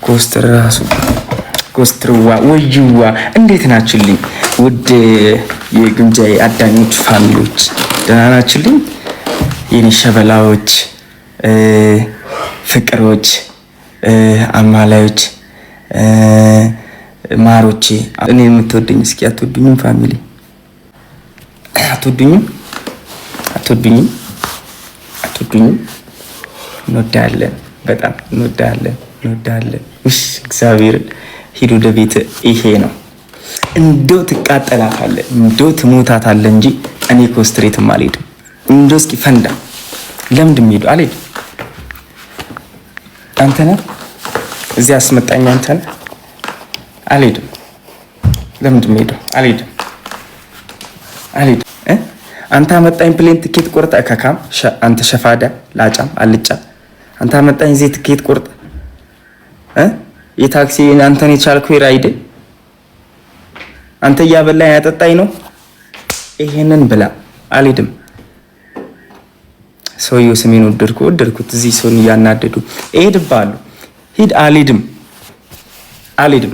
ኮስተር ራሱ ኮስትርዋ ወይዋ እንዴት ናችሁልኝ? ውድ የግምጃዬ አዳኞች ፋሚሊዎች ደህና ናችሁልኝ? የኔ ሸበላዎች፣ ፍቅሮች፣ አማላዮች፣ ማሮቼ እኔ የምትወደኝ እስኪ አትወዱኝም? ፋሚሊ አትወዱኝም? አትወዱኝም? አትወዱኝም? እንወዳለን፣ በጣም እንወዳለን፣ እንወዳለን። እሺ እግዚአብሔርን ሂዱ ወደ ቤት። ይሄ ነው እንደው ትቃጠላታለህ፣ እንደው ትሞታታለህ እንጂ እኔ ኮስትሬትም አልሄድም። እንደው እስኪ ፈንዳ ለምንድን ሄዱ? አልሄድም። አንተ ነህ እዚህ አስመጣኝ፣ አንተ ነህ። አልሄድም። ለምንድን ሄዱ? አልሄድም፣ አልሄድም። አንተ አመጣኝ ፕሌን ትኬት ቆርጠ ከካም አንተ ሸፋዳ ላጫም አልጫ አንተ አመጣኝ እዚህ ትኬት ቆርጠ የታክሲ አንተን የቻልከው ራይድ አንተ እያበላኝ ያጠጣኝ ነው። ይሄንን ብላ አልሄድም። ሰውየው ስሜን ወደድኩት። እዚህ ሰውን እያናደዱ እሄድብሃለሁ። ሂድ። አልሄድም፣ አልሄድም።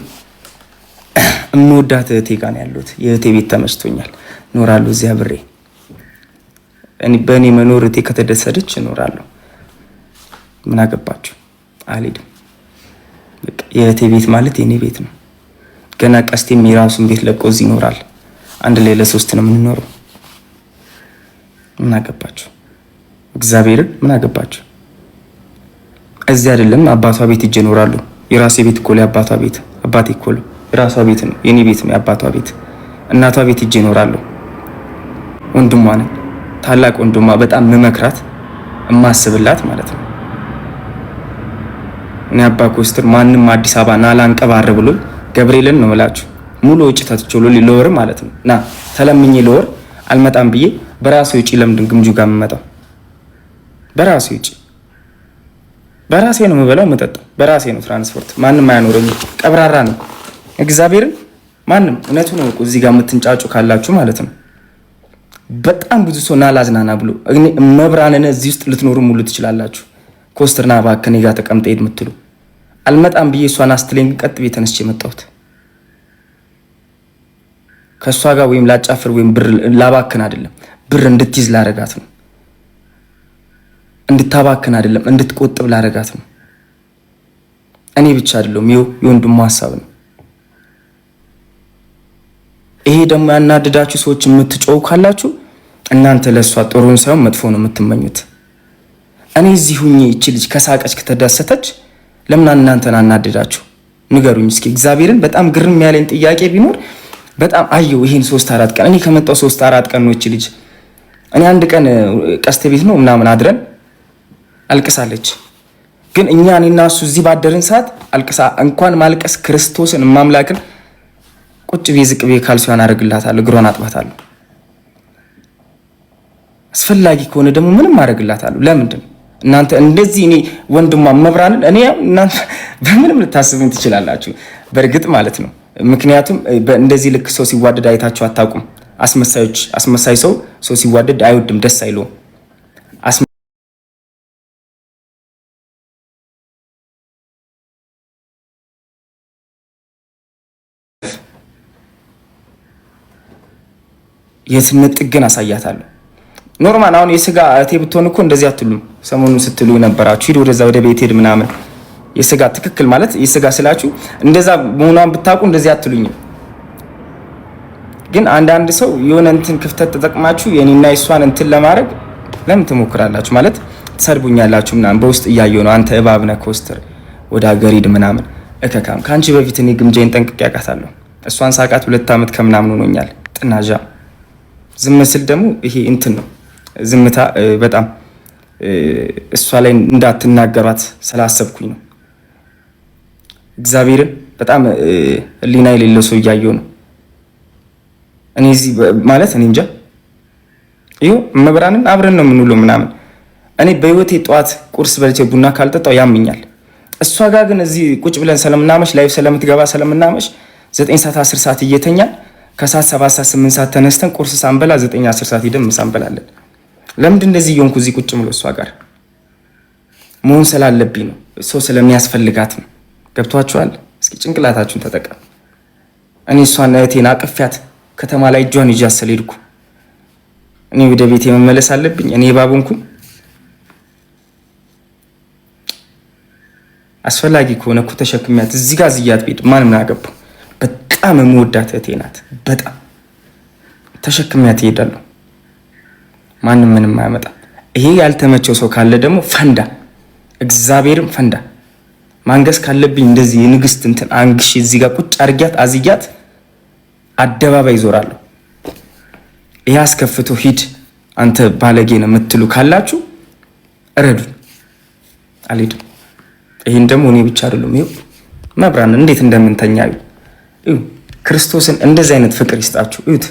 እምወዳት እህቴ ጋር ነው ያለሁት። የእህቴ ቤት ተመችቶኛል፣ እኖራለሁ እዚያ ብሬ። በእኔ መኖር እህቴ ከተደሰደች እኖራለሁ። ምን አገባችሁ? አልሄድም። የእህቴ ቤት ማለት የኔ ቤት ነው። ገና ቀስቴም የራሱን ቤት ለቆ እዚህ ይኖራል። አንድ ላይ ለሶስት ነው የምንኖረው። ምን አገባችሁ? እግዚአብሔርን ምን አገባችሁ? እዚህ አይደለም አባቷ ቤት ሂጅ እኖራለሁ። የራሴ ቤት እኮ ላይ አባቷ ቤት አባቴ እኮ ነው። የራሷ ቤት ነው፣ የኔ ቤት ነው የአባቷ ቤት። እናቷ ቤት ሂጅ እኖራለሁ። ወንድሟ ነኝ፣ ታላቅ ወንድሟ። በጣም መመክራት እማስብላት ማለት ነው። እኔ አባ ኮስትር ማንም አዲስ አበባ ና ላንቀባር ብሎ ገብርኤልን ነው የምላችሁ። ሙሉ ወጪ ተትቾሎ ለወር ማለት ነው። ና ተለምኜ ለወር አልመጣም ብዬ በራሴ ወጪ ለምንድን ግምጁ ጋር የምመጣው? በራሴ ወጪ በራሴ ነው የምበላው የምጠጣው፣ በራሴ ነው ትራንስፖርት። ማንም አያኖረኝ። ቀብራራ ነው እግዚአብሔርን። ማንም እውነቱ ነው እኮ እዚህ ጋር የምትንጫጩ ካላችሁ ማለት ነው። በጣም ብዙ ሰው ና ላዝናና ብሎ እኔ መብራንን እዚህ ውስጥ ልትኖሩ ሙሉ ትችላላችሁ። ኮስትርና እባክህ እኔ ጋር ተቀምጠ ሄድ የምትሉ አልመጣም ብዬ እሷን አስትለኝ ቀጥ ቤት ተነስቼ የመጣሁት ከእሷ ጋር ወይም ላጫፍር ወይም ብር ላባክን አይደለም። ብር እንድትይዝ ላረጋት ነው። እንድታባክን አይደለም፣ እንድትቆጥብ ላረጋት ነው። እኔ ብቻ አይደለም፣ የወንድሟ ሀሳብ ነው። ይሄ ደግሞ ያናደዳችሁ ሰዎች የምትጮው ካላችሁ እናንተ ለእሷ ጥሩን ሳይሆን መጥፎ ነው የምትመኙት። እኔ እዚህ ሁኜ እቺ ልጅ ከሳቀች ከተደሰተች ለምን እናንተን አናደዳችሁ? ንገሩኝ እስኪ እግዚአብሔርን። በጣም ግርም ያለኝ ጥያቄ ቢኖር በጣም አየው ይሄን 3-4 ቀን እኔ ከመጣው 3-4 ቀን ነው እቺ ልጅ። እኔ አንድ ቀን ቀስተ ቤት ነው ምናምን አድረን አልቅሳለች። ግን እኔና እሱ እዚህ ባደርን ሰዓት አልቅሳ እንኳን ማልቀስ ክርስቶስን ማምላክን ቁጭ ብዬ ዝቅ ብዬ ካልሲዋን አረግላታለሁ፣ እግሯን አጥባታለሁ። አስፈላጊ ከሆነ ደግሞ ምንም አረግላታለሁ። ለምንድን እናንተ እንደዚህ እኔ ወንድሟ መብራንን እኔ እናንተ በምንም ልታስቡኝ ትችላላችሁ፣ በእርግጥ ማለት ነው። ምክንያቱም እንደዚህ ልክ ሰው ሲዋደድ አይታችሁ አታውቁም። አስመሳይ ሰው ሲዋደድ አይወድም፣ ደስ አይለውም። የስሜት ጥግን አሳያታለሁ። ኖርማል አሁን የስጋ እቴ ብትሆን እኮ እንደዚህ አትሉም። ሰሞኑን ስትሉ ነበራችሁ ሂድ ወደዛ ወደ ቤት ሄድ ምናምን። የስጋ ትክክል ማለት የስጋ ስላችሁ እንደዛ መሆኗን ብታውቁ እንደዚህ አትሉኝም። ግን አንዳንድ ሰው የሆነ እንትን ክፍተት ተጠቅማችሁ የኔና የሷን እንትን ለማድረግ ለምን ትሞክራላችሁ? ማለት ትሰድቡኛላችሁ ምናምን። በውስጥ እያየሁ ነው። አንተ እባብ ነህ ኮስትር፣ ወደ ሀገር ሂድ ምናምን። እከካም ከአንቺ በፊት እኔ ግምጃዬን ጠንቅቄ አውቃታለሁ። እሷን ሳቃት 2 ዓመት ከምናምን ሆኖኛል። ጥናዣ ዝም ስል ደግሞ ይሄ እንትን ነው ዝምታ። በጣም እሷ ላይ እንዳትናገሯት ስላሰብኩኝ ነው። እግዚአብሔርን በጣም ህሊና የሌለው ሰው እያየሁ ነው። እኔ እዚህ ማለት እኔ እንጃ። ይኸው መብራንን አብረን ነው የምንውለው ምናምን። እኔ በህይወቴ ጠዋት ቁርስ በልቼ ቡና ካልጠጣው ያምኛል። እሷ ጋር ግን እዚህ ቁጭ ብለን ስለምናመሽ ላይፍ ስለምትገባ ስለምናመሽ 9 ሰዓት 10 ሰዓት እየተኛል ከሰዓት 7 ሰዓት 8 ሰዓት ተነስተን ቁርስ ሳንበላ 9 10 ሰዓት ሄደን ምሳ እንበላለን። ለምንድን እንደዚህ እየሆንኩ እዚህ ቁጭ ብሎ እሷ ጋር መሆን ስላለብኝ ነው። ሰው ስለሚያስፈልጋት ነው። ገብቷችኋል? እስኪ ጭንቅላታችሁን ተጠቀሙ። እኔ እሷን እህቴን አቅፊያት ከተማ ላይ እጇን ይዣት ስለሄድኩ እኔ ወደ ቤቴ መመለስ አለብኝ? እኔ ባቡንኩ አስፈላጊ ከሆነ እኮ ተሸክሚያት እዚህ ጋር ዝያት ቤት ማን ምን አገባው? በጣም የምወዳት እህቴ ናት። በጣም ተሸክሚያት እሄዳለሁ። ማንም ምንም አያመጣ። ይሄ ያልተመቸው ሰው ካለ ደግሞ ፈንዳ፣ እግዚአብሔርም ፈንዳ። ማንገስ ካለብኝ እንደዚህ የንግስት እንትን አንግሽ እዚህ ጋር ቁጭ አርጊያት አዝያት አደባባይ ይዞራለሁ። ይሄ አስከፍቶ ሂድ አንተ ባለጌ ነው የምትሉ ካላችሁ እረዱ። አልሄድም። ይሄን ደግሞ እኔ ብቻ አይደለም። ይኸው መብራን እንዴት እንደምንተኛ ክርስቶስን እንደዚህ አይነት ፍቅር ይስጣችሁ። እዩት።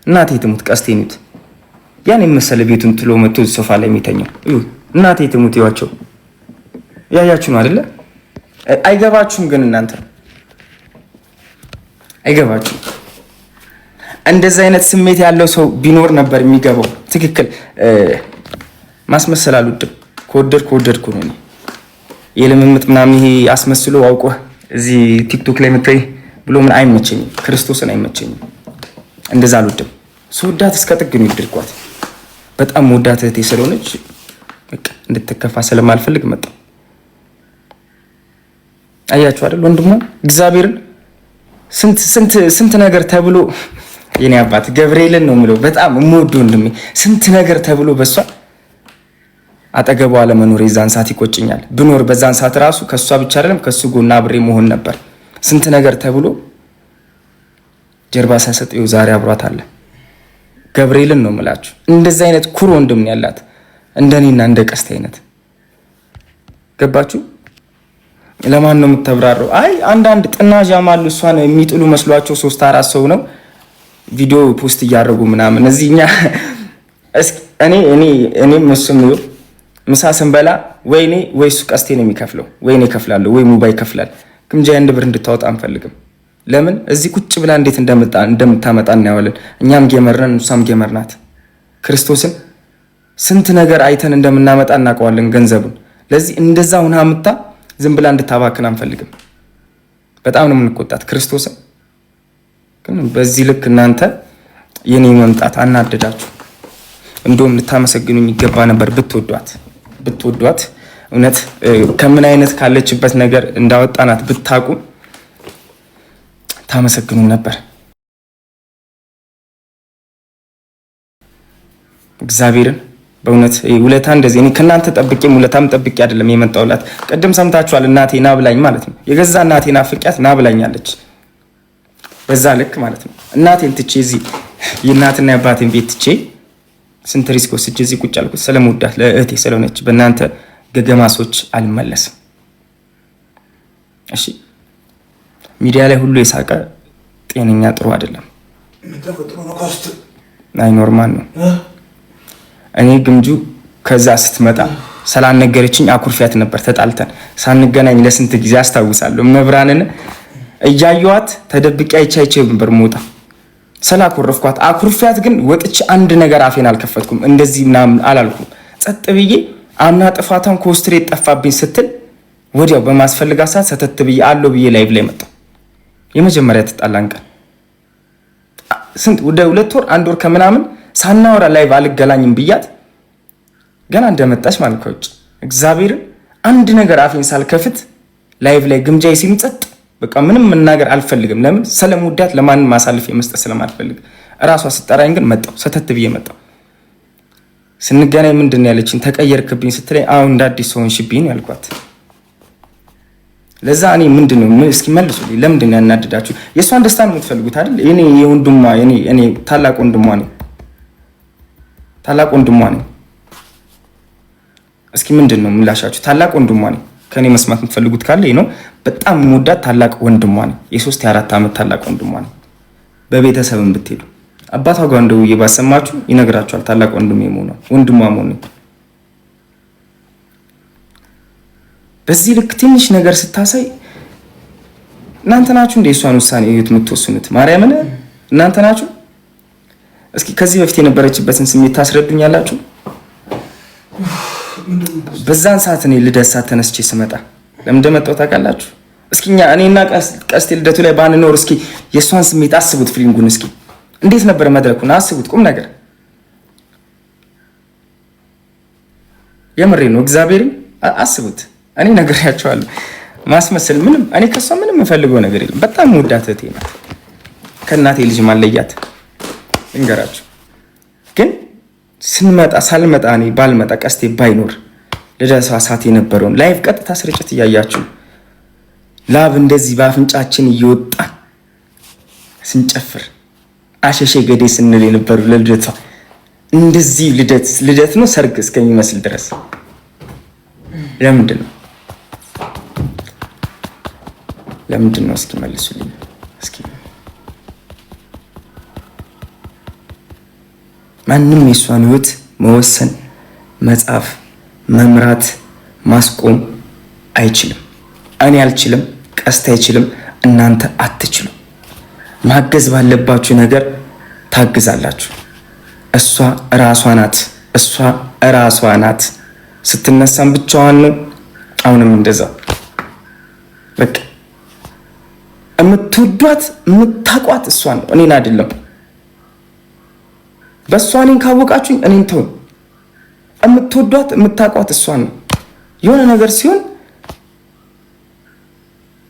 እናቴ ትሙት ቀስቴን እዩት። ያን የመሰለ ቤቱን ትሎ መጥቶ ሶፋ ላይ የሚተኛው እናቴ ትሙት። ይዋቸው ያያችሁ ነው አይደለ? አይገባችሁም። ግን እናንተ አይገባችሁም። እንደዚህ አይነት ስሜት ያለው ሰው ቢኖር ነበር የሚገባው። ትክክል። ማስመሰል አልወድም። ከወደድኩ ነው። የልምምጥ ምናምን ይሄ አስመስሎ አውቆ እዚህ ቲክቶክ ላይ መጥተይ ብሎ ምን አይመቸኝም። ክርስቶስን አይመቸኝም። እንደዛ አልወድም። ስወዳት እስከ ጥግ ነው ይድርኳት። በጣም ወዳት እህቴ ስለሆነች በቃ እንድትከፋ ስለማልፈልግ መጣ። አያችሁ አይደል? ወንድሙ እግዚአብሔርን ስንት ነገር ተብሎ የኔ አባት ገብርኤልን ነው የምለው። በጣም የምወደው ወንድሜ ስንት ነገር ተብሎ በሷ አጠገቧ አለመኖር የዛን ሰዓት ይቆጭኛል። ብኖር በዛን ሰዓት ራሱ ከሷ ብቻ አይደለም ከሱ ጎና አብሬ መሆን ነበር። ስንት ነገር ተብሎ ጀርባ ሳሰጠው ዛሬ አብሯት አለ። ገብርኤልን ነው የምላችሁ። እንደዚህ አይነት ኩሩ ወንድም ነው ያላት፣ እንደኔና እንደ ቀስት አይነት። ገባችሁ? ለማን ነው የምትብራራው? አይ አንዳንድ ጥናዣም አሉ እሷን የሚጥሉ መስሏቸው 3-4 ሰው ነው ቪዲዮ ፖስት እያደረጉ ምናምን እዚህኛ እኔም እሱም ነው ምሳ ስንበላ ወይኔ ወይ እሱ ቀስቴ ነው የሚከፍለው፣ ወይኔ እከፍላለሁ፣ ወይ ሙባይ ይከፍላል። ግምጃ 1 ብር እንድታወጣ አንፈልግም። ለምን እዚህ ቁጭ ብላ እንዴት እንደምታመጣ እናያለን። እኛም ጌመር ነን፣ እሷም ጌመር ናት። ክርስቶስን ስንት ነገር አይተን እንደምናመጣ እናውቀዋለን ገንዘቡን። ለዚህ እንደዛ ሁና አምጣ ዝም ብላ እንድታባክን አንፈልግም። በጣም ነው የምንቆጣት ክርስቶስን። ግን በዚህ ልክ እናንተ የኔ መምጣት አናደዳችሁ። እንደውም ልታመሰግኑኝ ይገባ ነበር። ብትወዷት እውነት ከምን አይነት ካለችበት ነገር እንዳወጣናት ብታቁ ታመሰግኑ ነበር። እግዚአብሔርን በእውነት ውለታ እንደዚህ እኔ ከናንተ ጠብቄም ውለታም ጠብቄ አይደለም የመጣውላት። ቅድም ሰምታችኋል። እናቴ ና ብላኝ ማለት ነው። የገዛ እናቴ ናፍቂያት ና ብላኛለች። በዛ ልክ ማለት ነው። እናቴን ትቼ እዚህ የእናትና የአባቴን ቤት ትቼ ስንት ሪስክ ወስጄ እዚህ ቁጭ አልኩት። ስለምወዳት ለእህቴ ስለሆነች በእናንተ ገገማሶች አልመለስም። እሺ ሚዲያ ላይ ሁሉ የሳቀ ጤነኛ ጥሩ አይደለም። አይ ኖርማል ነው። እኔ ግምጁ ከዛ ስትመጣ ስላልነገረችኝ አኩርፊያት ነበር። ተጣልተን ሳንገናኝ ለስንት ጊዜ አስታውሳለሁ። መብራንን እያየኋት ተደብቄ አይቻይቼ ነበር ሞታ ስላኮረፍኳት። አኩርፊያት ግን ወጥቼ አንድ ነገር አፌን አልከፈትኩም። እንደዚህ ምናምን አላልኩም። ጸጥ ብዬ አምና ጥፋቷን ኮስትሬት ጠፋብኝ ስትል ወዲያው በማስፈልጋ ሰዓት ሰተት ብዬ አለው ብዬ ላይቭ ላይ መጣ። የመጀመሪያ ተጣላን ቀን ስንት ወደ 2 ወር 1 ወር ከምናምን ሳናወራ ላይቭ አልገላኝም ብያት ገና እንደመጣች ማለት ከውጭ እግዚአብሔርን አንድ ነገር አፌን ሳልከፍት ላይቭ ላይ ግምጃ ሲምጸጥ በቃ ምንም መናገር አልፈልግም። ለምን ስለምወዳት ለማንም ማሳልፍ የመስጠት ስለማልፈልግ። እራሷ ስጠራኝ ግን መጣው ሰተት ብዬ መጣው። ስንገናኝ ምንድነው ያለችኝ? ተቀየርክብኝ ስትለኝ አሁን እንደ አዲስ ሆንሽብኝ ያልኳት። ለዛ እኔ ምንድነው እስኪ መልሱልኝ። ለምንድን ነው ያናደዳችሁ? የእሷን ደስታ ነው የምትፈልጉት አይደል? እኔ የወንድሟ እኔ ታላቅ ወንድሟ ነኝ። እስኪ ምንድን ነው ምላሻችሁ? ታላቅ ወንድሟ ነኝ። ከኔ መስማት የምትፈልጉት ካለ ነው። በጣም የምወዳት ታላቅ ወንድሟ ነኝ። የ3-4 ዓመት ታላቅ ወንድሟ ነኝ። በቤተሰብም ብትሄዱ አባቷ ጋር እንደውዬ ባሰማችሁ ይነግራችኋል። ታላቅ ወንድሜ ወንድሟ መሆን ነው። በዚህ ልክ ትንሽ ነገር ስታሳይ እናንተ ናችሁ እንደ እሷን ውሳኔ የምትወስኑት? ማርያምን እናንተ ናችሁ። እስኪ ከዚህ በፊት የነበረችበትን ስሜት ታስረዱኛላችሁ? በዛን ሰዓት እኔ ልደት ሰዓት ተነስቼ ስመጣ ለምን እንደመጣሁ ታውቃላችሁ? እስኪኛ እኔና ቀስቴ ልደቱ ላይ ባንኖር እስኪ የእሷን ስሜት አስቡት። ፊሊንጉን እስኪ እንዴት ነበር መድረኩን አስቡት። ቁም ነገር የምሬ ነው። እግዚአብሔርን አስቡት። እኔ ነግሬያቸዋለሁ። ማስመሰል ምንም እኔ ከሷ ምንም የምፈልገው ነገር የለም። በጣም ወዳት እህቴ ናት። ከእናቴ ልጅ ማለያት እንገራችሁ። ግን ስንመጣ ሳልመጣ እኔ ባልመጣ ቀስቴ ባይኖር ልደቷ ሰዓት የነበረውን ላይቭ ቀጥታ ስርጭት እያያችሁ ላብ እንደዚህ በአፍንጫችን እየወጣ ስንጨፍር አሸሼ ገዴ ስንል የነበሩ ለልደቷ እንደዚህ ልደት ነው ሰርግ እስከሚመስል ድረስ ለምንድን ነው እስኪ መልሱልኝ። እስኪ ማንም የሷን ህይወት መወሰን፣ መጻፍ፣ መምራት፣ ማስቆም አይችልም። እኔ አልችልም፣ ቀስት አይችልም፣ እናንተ አትችሉም። ማገዝ ባለባችሁ ነገር ታግዛላችሁ። እሷ እራሷ ናት። ስትነሳም ብቻዋን ነው። አሁንም እንደዛ በቃ የምትወዷት የምታቋት እሷን ነው፣ እኔን አይደለም። በእሷ እኔን ካወቃችሁኝ እኔን ተው። የምትወዷት የምታቋት እሷን ነው። የሆነ ነገር ሲሆን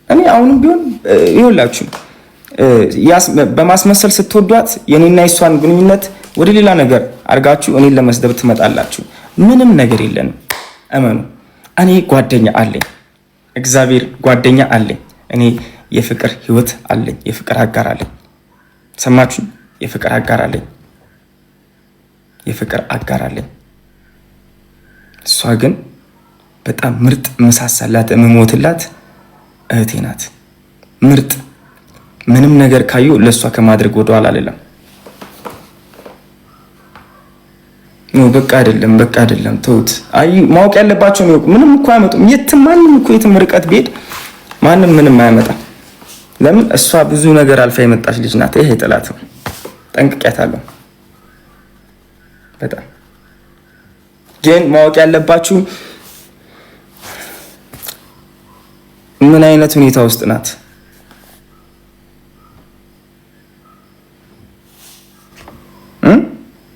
እኔ አሁንም ቢሆን ይኸውላችሁ በማስመሰል ስትወዷት የኔና የሷን ግንኙነት ወደ ሌላ ነገር አድርጋችሁ እኔን ለመስደብ ትመጣላችሁ። ምንም ነገር የለንም፣ እመኑ። እኔ ጓደኛ አለኝ፣ እግዚአብሔር ጓደኛ አለኝ። እኔ የፍቅር ህይወት አለኝ፣ የፍቅር አጋር አለኝ። ሰማችሁ? የፍቅር አጋር አለኝ። እሷ ግን በጣም ምርጥ መሳሳላት የምሞትላት እህቴ ናት። ምርጥ ምንም ነገር ካዩ ለሷ ከማድረግ ወደኋላ አልልም። በቃ አይደለም ተውት። አይ ማወቅ ያለባቸው ነው። ምንም እኮ አያመጡም። የትም ርቀት ቢሄድ ማንም ምንም አያመጣም። ለምን? እሷ ብዙ ነገር አልፋ የመጣች ልጅ ናት። ይሄ ጥላት ነው። ጠንቅቄያታለሁ በጣም። ግን ማወቅ ያለባችሁ ምን አይነት ሁኔታ ውስጥ ናት?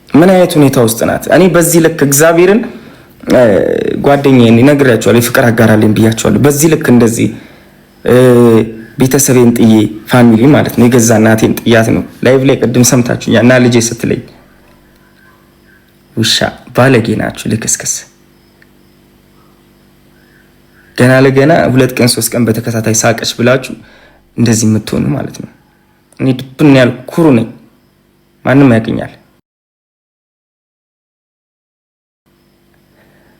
ምን አይነት ሁኔታ ውስጥ ናት? እኔ በዚህ ልክ እግዚአብሔርን ጓደኛዬን ነግሬያቸዋለሁ፣ የፍቅር አጋር አለኝ ብያቸዋለሁ። በዚህ ልክ እንደዚህ ቤተሰቤን ጥዬ ፋሚሊ ማለት ነው የገዛ እናቴን ጥያት ነው ላይቭ ላይ ቅድም ሰምታችሁኛል። እና ልጄ ስትለኝ ውሻ ባለጌ ናችሁ ልክስክስ ገና ለገና 2 ቀን 3 ቀን በተከታታይ ሳቀች ብላችሁ እንደዚህ የምትሆኑ ማለት ነው። እኔ ድብን ያልኩ ኩሩ ነኝ፣ ማንም ያውቅኛል።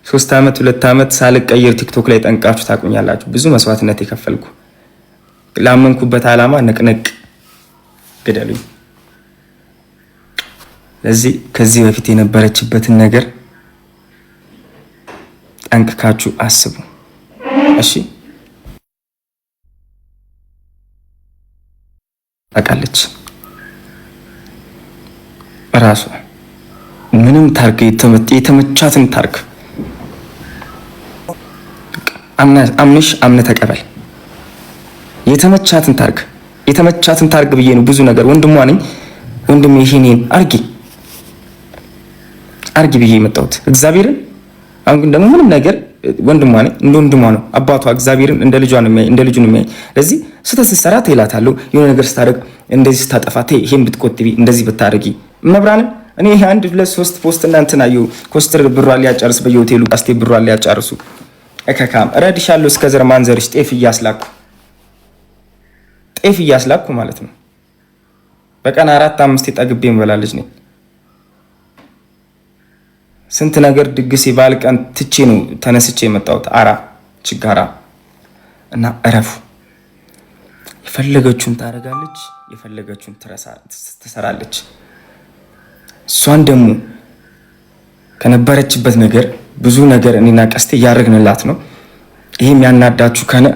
3 ዓመት 2 ዓመት ሳልቀየር ቲክቶክ ላይ ጠንቃችሁ ታቁኛላችሁ። ብዙ መስዋዕትነት የከፈልኩ ላመንኩበት ዓላማ ንቅንቅ ግደሉኝ። ለዚህ ከዚህ በፊት የነበረችበትን ነገር ጠንቅቃችሁ አስቡ። እሺ ታውቃለች ራሷ ምንም ታርግ የተመቻትን ታርግ። አምነ ተቀበል። የተመቻትን ታርግ ብዬ ነው ብዙ ነገር ወንድሟ ነኝ ወንድሜ ይሄኔን አርጊ ብዬ የመጣሁት እግዚአብሔርን። አሁን ግን ደግሞ ምንም ነገር ወንድሟ ነኝ እንደ ወንድሟ ነው። አባቷ እግዚአብሔርን እንደ ልጁ ነው የሚያይ። ለዚህ ስተት ስትሰራ ትላታለሁ፣ የሆነ ነገር ስታደርግ እንደዚህ ስታጠፋ ይሄን ብትቆጥቢ እንደዚህ ብታረጊ መብራንን እኔ 1 2 3 ፖስት እና እንትን አየሁ። ኮስተር ብሯል ሊያጨርስ በየሆቴሉ ቀስቴ ብሯል ሊያጨርሱ እከካም እረድሻለሁ እስከ ዘር ማንዘርሽ ጤፍ እያስላኩ ማለት ነው። በቀን 4-5 ጠግቤ እንበላለች ነኝ። ስንት ነገር ድግስ የባል ቀን ትቼ ነው ተነስቼ የመጣሁት። ችጋራ እና እረፉ። የፈለገችውን ታደርጋለች፣ የፈለገችውን ትሰራለች። እሷን ደግሞ ከነበረችበት ነገር ብዙ ነገር እኔና ቀስቴ እያደረግንላት ነው። ይሄም ያናዳችሁ ከነ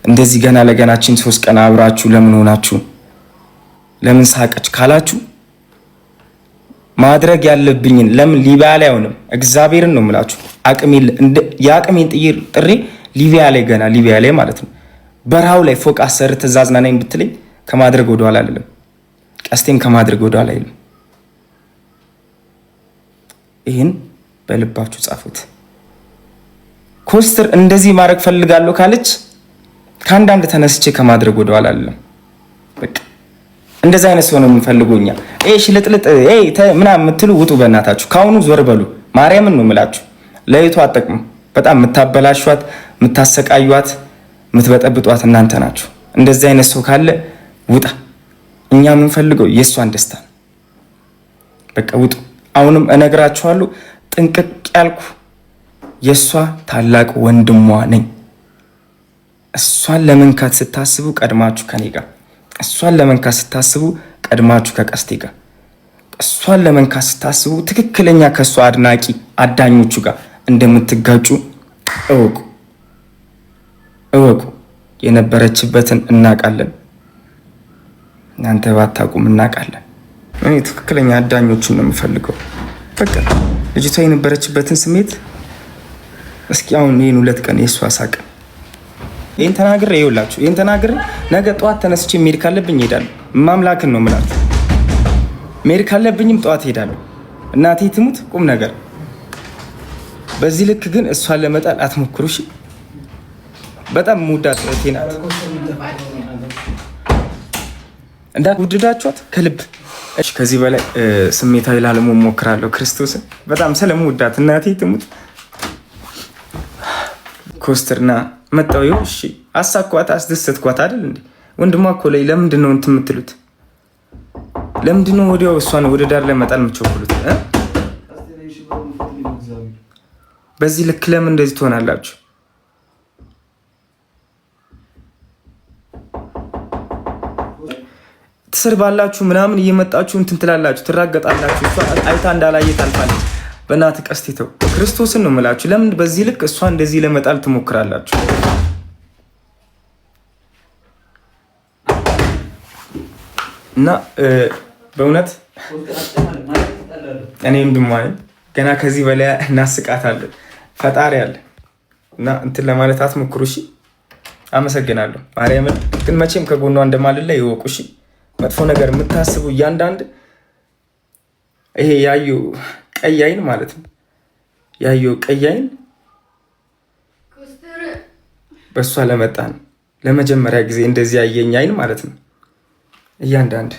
እንደዚህ ገና ለገናችን 3 ቀን አብራችሁ ለምን ሆናችሁ ለምን ሳቀች ካላችሁ ማድረግ ያለብኝን ለምን ሊቢያ ላይ አይሆንም? እግዚአብሔርን ነው የምላችሁ። የአቅሜን ጥሪ ሊቢያ ላይ ገና ሊቢያ ላይ ማለት ነው በረሃው ላይ ፎቅ አሰርተህ ትእዛዝ ናናኝ ብትለኝ ከማድረግ ወደኋላ አይደለም። ቀስቴን ከማድረግ ወደኋላ አይደለም። ይህን በልባችሁ ጻፉት። ኮስተር እንደዚህ ማድረግ ፈልጋለሁ ካለች ከአንዳንድ ተነስቼ ከማድረግ ወደኋላ አይደለም። በቃ እንደዛ አይነት ሰው ነው የምንፈልገው እኛ። ሽልጥልጥ ምናምን የምትሉ ውጡ በእናታችሁ፣ ካሁኑ ዞር በሉ። ማርያምን ነው የምላችሁ። ለይቶ አጠቅሙ። በጣም የምታበላሿት፣ የምታሰቃዩት፣ የምትበጠብጧት እናንተ ናችሁ። እንደዚህ አይነት ሰው ካለ ውጣ። እኛ የምንፈልገው የእሷን ደስታ ነው። በቃ ውጡ። አሁንም እነግራችኋለሁ፣ ጥንቅቅ ያልኩ የእሷ ታላቅ ወንድሟ ነኝ። እሷን ለመንካት ስታስቡ ቀድማችሁ ከኔ ጋር፣ እሷን ለመንካት ስታስቡ ቀድማችሁ ከቀስቴ ጋር፣ እሷን ለመንካት ስታስቡ ትክክለኛ ከእሷ አድናቂ አዳኞቹ ጋር እንደምትጋጩ እወቁ እወቁ። የነበረችበትን እናውቃለን፣ እናንተ ባታውቁም እናውቃለን። እኔ ትክክለኛ አዳኞቹን ነው የምፈልገው። በቃ ልጅቷ የነበረችበትን ስሜት እስኪ አሁን ይህን 2 ቀን የእሷ ሳቅ ይህን ተናግሬ ይውላችሁ፣ ይህን ተናግሬ ነገ ጠዋት ተነስቼ መሄድ ካለብኝ እሄዳለሁ። ማምላክን ነው የምላችሁ። መሄድ ካለብኝም ጠዋት እሄዳለሁ። እናቴ ትሙት ቁም ነገር። በዚህ ልክ ግን እሷን ለመጣል አትሞክሩ እሺ። በጣም ሙዳት እህቴ ናት። እንዳትወደዳችኋት ከልብ እሺ። ከዚህ በላይ ስሜታዊ ላለመሆን እሞክራለሁ። ክርስቶስን በጣም ስለምወዳት እናቴ ትሙት። ኮስተርና መጣው ይኸው። እሺ አሳኳት፣ አስደሰትኳት አይደል እንዴ? ወንድሟ እኮ ላይ ለምንድን ነው እንትን የምትሉት? ለምንድን ነው ወዲያው እሷን ወደ ዳር ለመጣል የምትቸኩሉት? በዚህ ልክ ለምን እንደዚህ ትሆናላችሁ? ትሰርባላችሁ ምናምን እየመጣችሁ እንትን ትላላችሁ፣ ትራገጣላችሁ። እሷ አይታ እንዳላየ ታልፋለች። በእናትህ ቀስቲተው ክርስቶስን ነው የምላችሁ። ለምን በዚህ ልክ እሷ እንደዚህ ለመጣል ትሞክራላችሁ? እና በእውነት እኔም ድሟይ ገና ከዚህ በላይ እናስቃታለን። ፈጣሪ አለ እና እንትን ለማለት አትሞክሩ እሺ። አመሰግናለሁ። ማርያምን ግን መቼም ከጎኗ እንደማልላ ይወቁ እሺ። መጥፎ ነገር የምታስቡ እያንዳንድ ይሄ ያዩ ቀይ አይን ማለት ነው። ያዩ ቀይ አይን በእሷ ለመጣ ነው ለመጀመሪያ ጊዜ እንደዚህ ያየኝ አይን ማለት ነው። እያንዳንድ